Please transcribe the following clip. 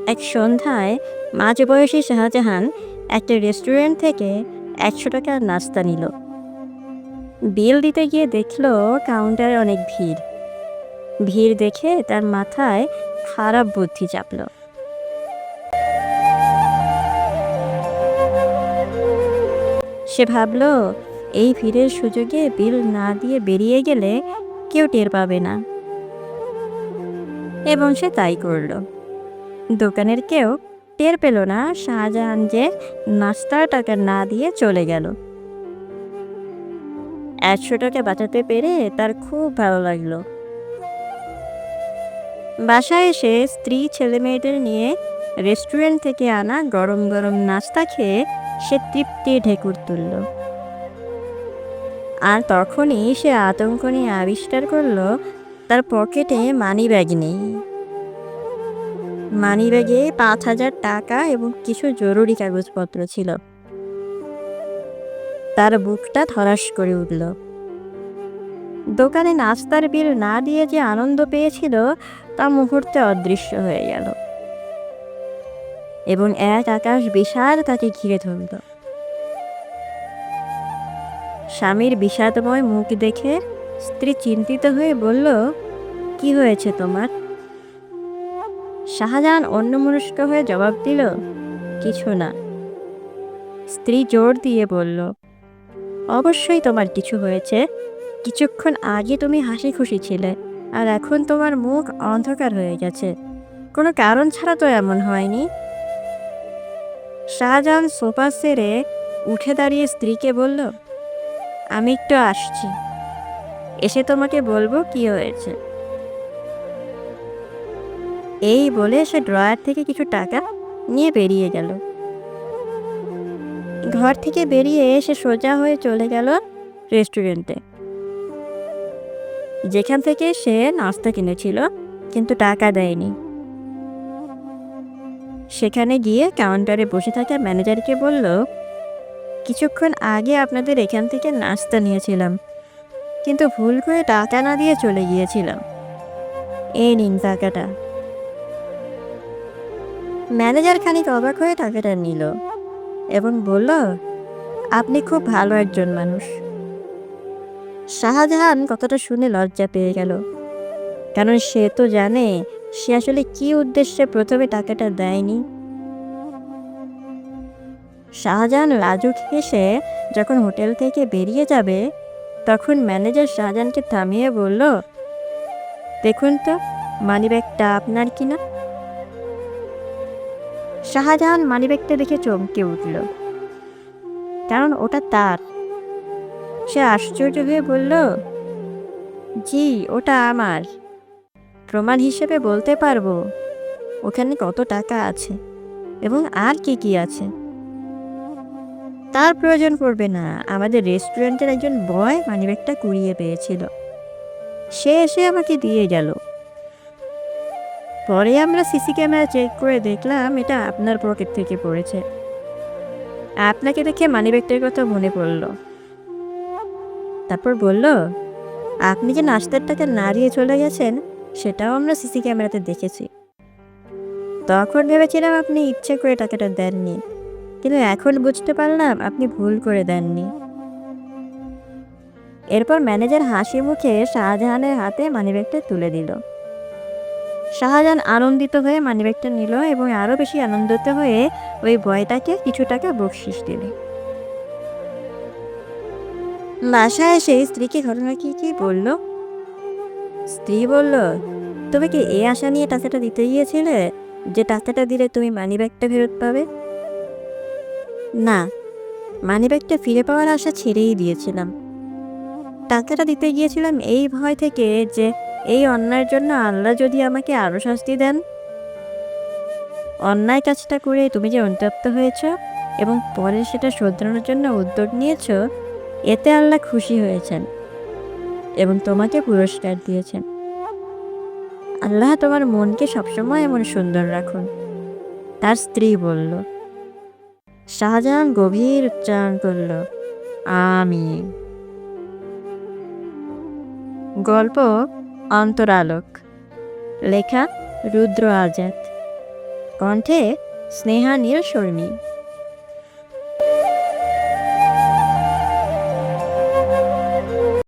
এক সন্ধ্যায় মাঝবয়সী শাহজাহান একটা রেস্টুরেন্ট থেকে ১০০ টাকার নাস্তা নিল। বিল দিতে গিয়ে দেখলো কাউন্টারে অনেক ভিড়। ভিড় দেখে তার মাথায় খারাপ বুদ্ধি চাপল। সে ভাবল, এই ভিড়ের সুযোগে বিল না দিয়ে বেরিয়ে গেলে কেউ টের পাবে না, এবং সে তাই করল। দোকানের কেউ টের পেল না শাহজাহান যে নাস্তার টাকা না দিয়ে চলে গেল। ১০০ টাকা বাঁচাতে পেরে তার খুব ভালো লাগলো। বাসায় এসে স্ত্রী ছেলে মেয়েদের নিয়ে রেস্টুরেন্ট থেকে আনা গরম গরম নাস্তা খেয়ে সে তৃপ্তির ঢেকুর তুলল। আর তখনই সে আতঙ্ক নিয়ে আবিষ্কার করলো তার পকেটে মানিব্যাগ নেই। মানিব্যাগে ৫,০০০ টাকা এবং কিছু জরুরি কাগজপত্র ছিল। তার বুকটা ধড়াস করে উঠল। দোকানে নাস্তার বিল না দিয়ে যে আনন্দ পেয়েছিল তা মুহূর্তে অদৃশ্য হয়ে গেল, এবং এক আকাশ বিষাদ তাকে ঘিরে ধরল। স্বামীর বিষাদময় মুখ দেখে স্ত্রী চিন্তিত হয়ে বলল, কি হয়েছে তোমার? শাহজাহান অন্যমনস্ক হয়ে জবাব দিল, কিছু না। স্ত্রী জোর দিয়ে বলল, অবশ্যই তোমার কিছু হয়েছে। কিছুক্ষণ আগে তুমি হাসি খুশি ছিলে, আর এখন তোমার মুখ অন্ধকার হয়ে গেছে। কোনো কারণ ছাড়া তো এমন হয়নি। শাহজাহান সোফা সেরে উঠে দাঁড়িয়ে স্ত্রীকে বলল, আমি একটু আসছি, এসে তোমাকে বলবো কি হয়েছে। এই বলে সে ড্রয়ার থেকে কিছু টাকা নিয়ে বেরিয়ে গেল। ঘর থেকে বেরিয়ে সে সোজা হয়ে চলে গেল রেস্টুরেন্টে, যেখান থেকে সে নাস্তা কিনেছিল কিন্তু টাকা দেয়নি। সেখানে গিয়ে কাউন্টারে বসে থাকা ম্যানেজারকে বলল, কিছুক্ষণ আগে আপনাদের এখান থেকে নাস্তা নিয়েছিলাম, কিন্তু ভুল করে টাকা না দিয়ে চলে গিয়েছিলাম। এই নিন টাকাটা। ম্যানেজার খানিক অবাক হয়ে টাকাটা নিল এবং বলল, আপনি খুব ভালো একজন মানুষ। শাহজাহান কথাটা শুনে লজ্জা পেয়ে গেল, কারণ সে তো জানে সে আসলে কি উদ্দেশ্যে প্রথমে টাকাটা দেয়নি। শাহজাহান লাজুক হেসে যখন হোটেল থেকে বেরিয়ে যাবে, তখন ম্যানেজার শাহজাহানকে থামিয়ে বলল, দেখুন তো মানিব্যাগটা আপনার কিনা। শাহজাহান মানিব্যাগটা দেখে চমকে উঠল, কারণ ওটা তার। সে আশ্চর্য হয়ে বলল, জি ওটা আমার। প্রমাণ হিসেবে বলতে পারবো ওখানে কত টাকা আছে এবং আর কি কি আছে। তার প্রয়োজন পড়বে না, আমাদের রেস্টুরেন্টের একজন বয় মানিব্যাগটা কুড়িয়ে পেয়েছিল, সে এসে আমাকে দিয়ে গেল। পরে আমরা সিসি ক্যামেরা চেক করে দেখলাম এটা আপনার পকেট থেকে পড়েছে। আপনাকে দেখে মানিব্যাগটার কথা মনে পড়ল। তারপর বলল, আপনি যে নাস্তার টাকা না দিয়ে চলে গেছেন সেটাও আমরা সিসি ক্যামেরাতে দেখেছি। তখন ভেবেছিলাম আপনি ইচ্ছে করে টাকাটা দেননি, কিন্তু এখন বুঝতে পারলাম আপনি ভুল করে দেননি। এরপর ম্যানেজার হাসি মুখে শাহজাহানের হাতে মানিব্যাগটা তুলে দিল। শাহজাহান আনন্দিত হয়ে মানিব্যাগটা নিল এবং আরও বেশি আনন্দিত হয়ে ওই বয়টাকে কিছু টাকা বকশিশ দিল। বাসায় এসে স্ত্রীকে ঘটনা কি বলল। স্ত্রী বলল, তুমি কি এই আশা নিয়ে টাকাটা দিতে গিয়েছিলে যে টাকাটা দিলে তুমি মানিব্যাগটা ফেরত পাবে? না, মানিব্যাগটা ফিরে পাওয়ার আশা ছেড়েই দিয়েছিলাম। টাকাটা দিতে গিয়েছিলাম এই ভয় থেকে যে এই অন্যায়ের জন্য আল্লাহ যদি আমাকে আরো শাস্তি দেন। অন্যায় কাজটা করে তুমি যে অনুতপ্ত হয়েছ এবং পরে সেটা শোধরানোর জন্য উদ্যোগ নিয়েছ, এতে আল্লাহ খুশি হয়েছেন এবং তোমাকে পুরস্কার দিয়েছেন। আল্লাহ তোমার মনকে সবসময় এমন সুন্দর রাখুন। তার স্ত্রী বলল। শাহজাহান গভীর উচ্চারণ করল, আমিন। গল্প অন্তরালোক, লেখা রুদ্র আজাদ। কণ্ঠে স্নেহা নীল শর্মী।